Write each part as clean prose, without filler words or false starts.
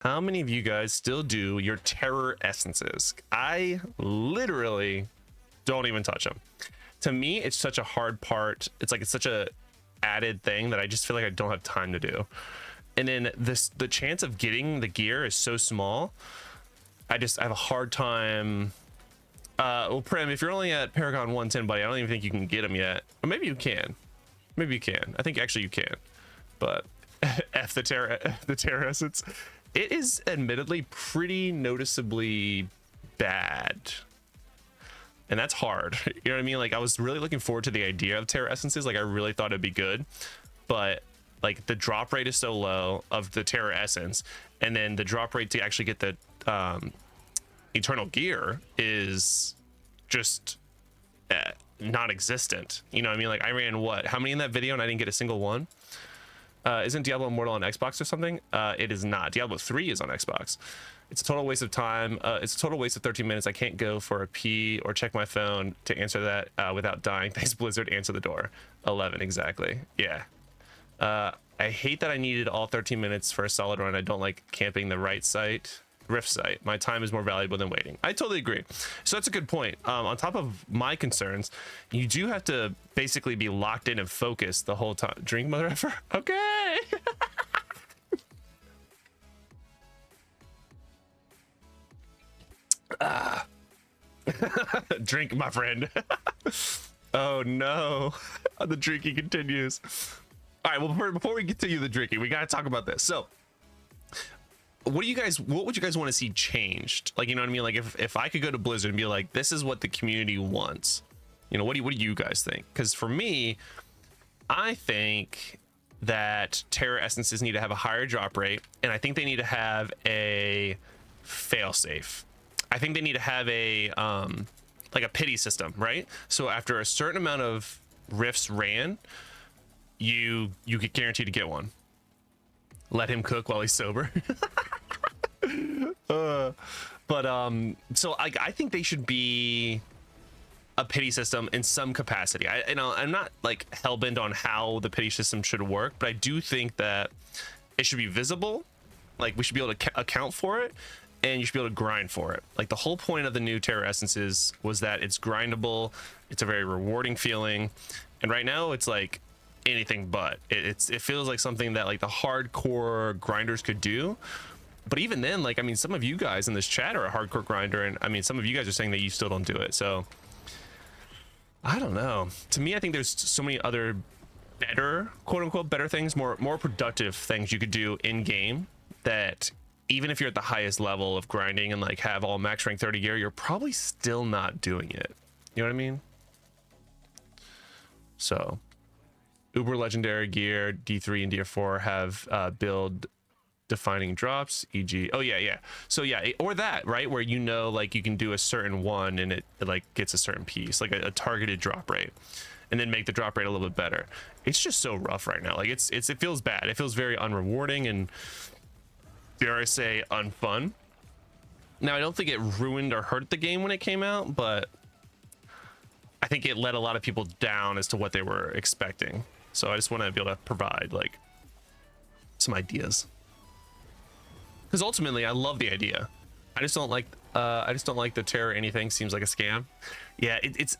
How many of you guys still do your terror essences? I literally don't even touch them. To me, it's such a hard part. It's like it's such a added thing that I just feel like I don't have time to do. And then the chance of getting the gear is so small. I have a hard time. Well, Prim, if you're only at Paragon 110, buddy, I don't even think you can get them yet. Or maybe you can. Maybe you can. I think actually you can. But F the terror essence. It is admittedly pretty noticeably bad. And that's hard. You know what I mean? Like, I was really looking forward to the idea of terror essences. Like, I really thought it'd be good. But like the drop rate is so low of the terror essence, and then the drop rate to actually get the eternal gear is just non-existent. You know what I mean? Like, I ran how many in that video and I didn't get a single one? Isn't Diablo Immortal on Xbox or something? It is not. Diablo 3 is on Xbox. It's a total waste of time. It's a total waste of 13 minutes. I can't go for a pee or check my phone to answer that without dying. Thanks, Blizzard. Answer the door. 11, exactly. Yeah. I hate that I needed all 13 minutes for a solid run. I don't like camping the rift site. My time is more valuable than waiting. I totally agree. So that's a good point. On top of my concerns, you do have to basically be locked in and focused the whole time. Drink, mother effer. Okay. Drink, my friend. Oh no. The drinking continues. All right, well, before we continue the drinking, we got to talk about this. So what would you guys want to see changed? Like, you know what I mean? Like, if I could go to Blizzard and be like, this is what the community wants, you know, what do you guys think? Because for me, I think that terror essences need to have a higher drop rate, and I think they need to have a failsafe. I think they need to have a like a pity system, right? So after a certain amount of rifts ran, you get guaranteed to get one. Let him cook while he's sober. So I think they should be a pity system in some capacity. I'm not like hellbent on how the pity system should work, but I do think that it should be visible. Like, we should be able to account for it, and you should be able to grind for it. Like, the whole point of the new terror essences was that it's grindable. It's a very rewarding feeling, and right now it's like anything but. It feels like something that like the hardcore grinders could do. But even then, like, I mean, some of you guys in this chat are a hardcore grinder, and I mean, some of you guys are saying that you still don't do it. So I don't know. To me, I think there's so many other better, quote unquote, better things, more productive things you could do in game, that even if you're at the highest level of grinding and like have all max rank 30 gear, you're probably still not doing it. You know what I mean? So Uber legendary gear, D3 and D4 have build defining drops, e.g. oh yeah. So yeah, or that, right, where, you know, like you can do a certain one and it like gets a certain piece, like a targeted drop rate, and then make the drop rate a little bit better. It's just so rough right now. Like, it feels bad. It feels very unrewarding and, dare I say, unfun. Now, I don't think it ruined or hurt the game when it came out, but I think it let a lot of people down as to what they were expecting. So I just want to be able to provide like some ideas, because ultimately I love the idea. I just don't like the terror anything seems like a scam. Yeah, it's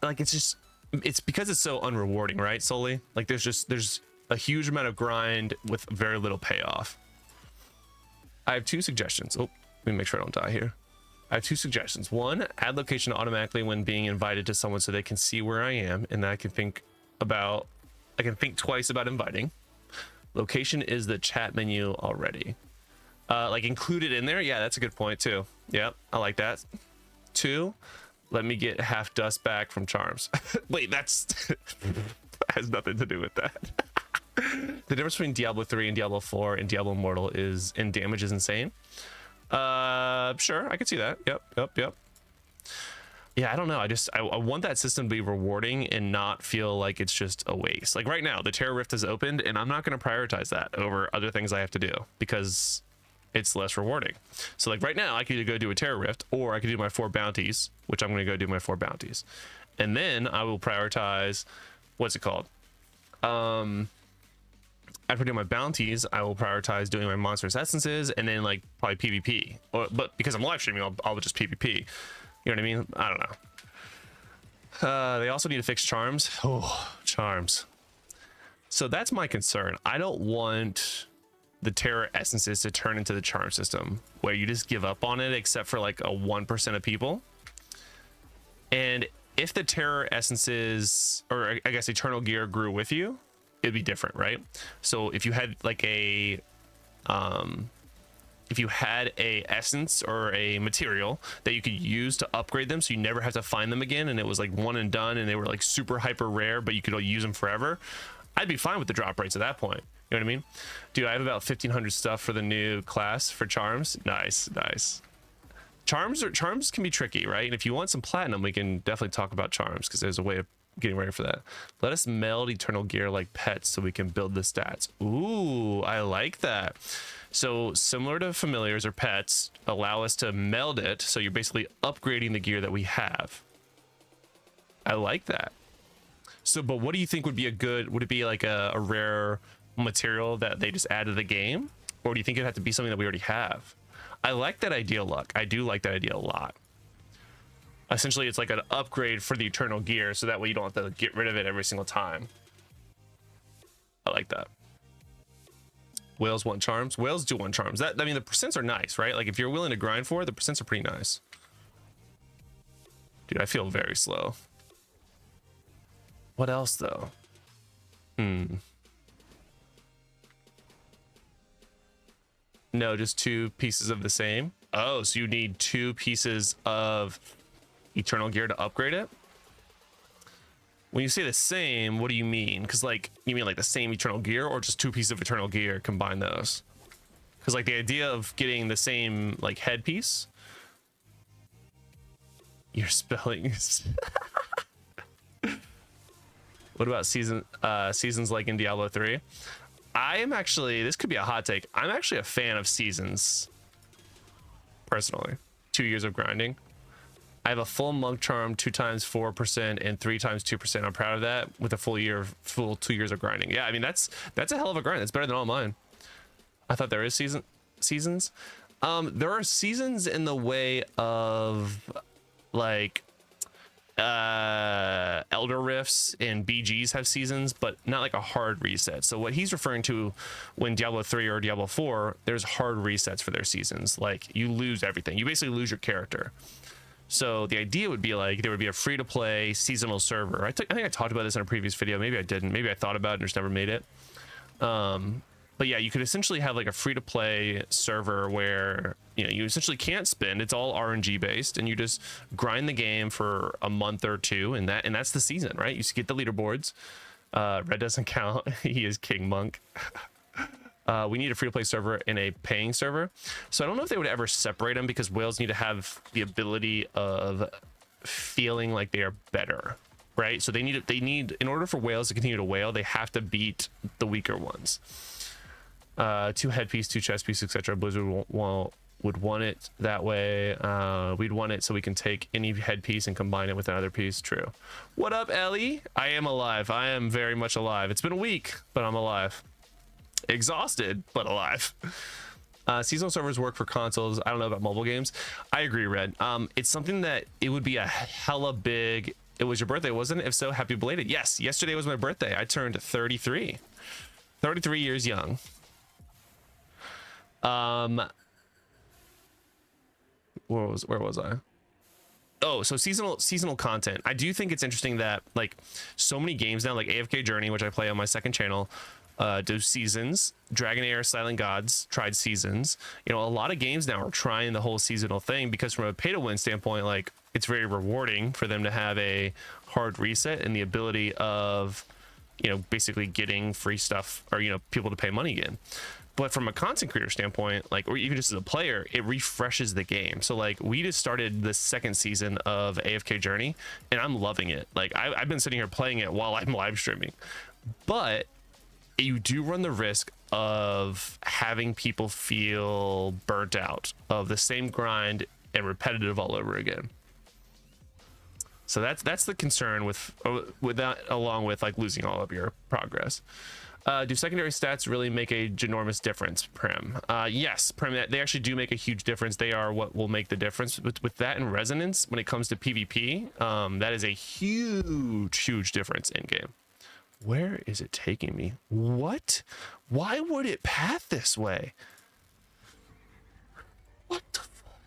because it's so unrewarding, right? Solely, like, there's a huge amount of grind with very little payoff. I have two suggestions. Oh, let me make sure I don't die here. I have two suggestions. One, add location automatically when being invited to someone so they can see where I am, and I can think twice about inviting. Location is the chat menu already. Like, included in there. Yeah, that's a good point too. Yep, I like that. Two, let me get half dust back from charms. Wait, that has nothing to do with that. The difference between Diablo 3 and Diablo 4 and Diablo Immortal is in damage is insane. Sure, I can see that. Yep. Yeah, I don't know. I want that system to be rewarding and not feel like it's just a waste. Like, right now, the Terror Rift has opened, and I'm not going to prioritize that over other things I have to do because it's less rewarding. So, like, right now, I could either go do a Terror Rift, or I could do my 4 bounties, which I'm going to go do my 4 bounties. And then I will prioritize, what's it called? After doing my bounties, I will prioritize doing my monstrous essences and then like probably PvP. But because I'm live streaming, I'll just PvP. You know what I mean? I don't know. They also need to fix charms. Oh, charms. So that's my concern. I don't want the terror essences to turn into the charm system where you just give up on it except for like a 1% of people. And if the terror essences, or I guess eternal gear, grew with you, it'd be different, right? So if you had like a essence or a material that you could use to upgrade them so you never have to find them again, and it was like one and done and they were like super hyper rare but you could use them forever, I'd be fine with the drop rates at that point. You know what I mean? Dude, I have about 1,500 stuff for the new class for charms. Nice. Charms can be tricky, right? And if you want some platinum, we can definitely talk about charms because there's a way of getting ready for that. Let us meld eternal gear like pets so we can build the stats. Ooh, I like that. So similar to familiars or pets, allow us to meld it, so you're basically upgrading the gear that we have. I like that. So but what do you think would be a good, would it be like a rare material that they just add to the game, or do you think it'd have to be something that we already have? I like that idea, Luck. I do like that idea a lot. Essentially, it's like an upgrade for the eternal gear, so that way you don't have to get rid of it every single time. I like that. Whales want charms. Whales do want charms. That, I mean, the percents are nice, right? Like if you're willing to grind for it, the percents are pretty nice. Dude, I feel very slow. What else though? No, just 2 pieces of the same. Oh, so you need 2 pieces of eternal gear to upgrade it. When you say the same, what do you mean? Because like, you mean like the same eternal gear, or just 2 pieces of eternal gear, combine those? Because like the idea of getting the same like headpiece, your spelling is what about seasons like in Diablo 3? I am actually, this could be a hot take, I'm actually a fan of seasons personally. 2 years of grinding. I have a full monk charm, 2 times 4% and 3 times 2%. I'm proud of that with a full 2 years of grinding. Yeah, I mean that's a hell of a grind. That's better than all mine. I thought there is seasons. There are seasons in the way of like Elder Rifts and BGs have seasons, but not like a hard reset. So what he's referring to when Diablo 3 or Diablo 4, there's hard resets for their seasons. Like you lose everything. You basically lose your character. So the idea would be like there would be a free-to-play seasonal server. I think I talked about this in a previous video. Maybe I didn't. Maybe I thought about it and just never made it. But yeah, you could essentially have like a free-to-play server where you essentially can't spend. It's all RNG based, and you just grind the game for a month or 2, and that's the season, right? You get the leaderboards. Red doesn't count. He is King Monk. We need a free-to-play server and a paying server. So I don't know if they would ever separate them, because whales need to have the ability of feeling like they are better, right? So they need in order for whales to continue to whale, they have to beat the weaker ones. 2 headpiece, 2 chest piece, etc. Blizzard would want it that way. We'd want it so we can take any headpiece and combine it with another piece. True. What up, Ellie? I am alive. I am very much alive. It's been a week, but I'm alive. Exhausted, but alive. Seasonal servers work for consoles. I don't know about mobile games. I agree, Red. It's something that it would be a hella big. It was your birthday, wasn't it? If so, happy belated. Yes, yesterday was my birthday. I turned 33. 33 years young. Where was I? Oh, so seasonal content. I do think it's interesting that like so many games now, like AFK Journey, which I play on my second channel, do seasons. Dragonair, Silent Gods tried seasons. A lot of games now are trying the whole seasonal thing, because from a pay to win standpoint, like it's very rewarding for them to have a hard reset and the ability of basically getting free stuff, or people to pay money again. But from a content creator standpoint, like, or even just as a player, it refreshes the game. So like we just started the 2nd season of AFK Journey, and I'm loving it. Like I've been sitting here playing it while I'm live streaming, but you do run the risk of having people feel burnt out of the same grind and repetitive all over again. So that's the concern with that, along with like losing all of your progress. Do secondary stats really make a ginormous difference, Prim? Yes, Prim, they actually do make a huge difference. They are what will make the difference. With that and resonance, when it comes to PvP, that is a huge difference in game. Where is it taking me? What? Why would it path this way? What the fuck?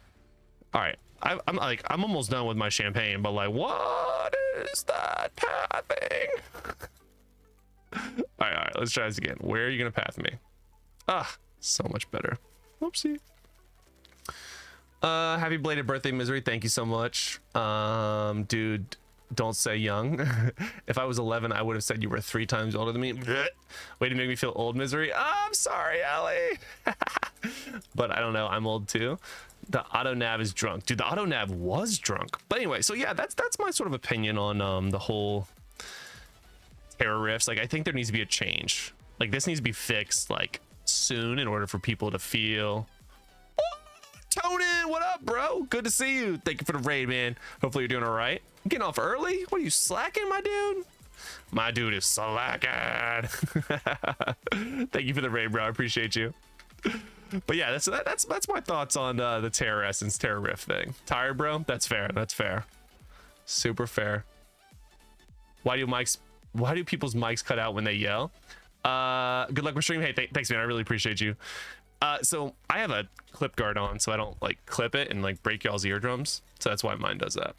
All right, I'm almost done with my champagne, but like, what is that pathing? All right, let's try this again. Where are you gonna path me? Ah, so much better. Whoopsie. Happy belated birthday, Misery. Thank you so much. Dude, don't say young. If I was 11, I would have said you were 3 times older than me. Way to make me feel old, Misery. Oh, I'm sorry, Ellie. But I don't know, I'm old too. The auto nav is drunk. Dude, the auto nav was drunk. But anyway, so yeah, that's my sort of opinion on the whole terror rifts. Like, I think there needs to be a change. Like, this needs to be fixed like soon in order for people to feel. Oh, Tonin, what up, bro? Good to see you. Thank you for the raid, man. Hopefully you're doing all right. Getting off early? What are you, slacking, my dude? My dude is slacking. Thank you for the raid, bro. I appreciate you. But yeah, that's my thoughts on the Terror Essence Terror Rift thing. Tired, bro? That's fair. That's fair. Super fair. Why do people's mics cut out when they yell? Good luck with stream. Hey, thanks, man. I really appreciate you. So I have a clip guard on, so I don't like clip it and like break y'all's eardrums. So that's why mine does that.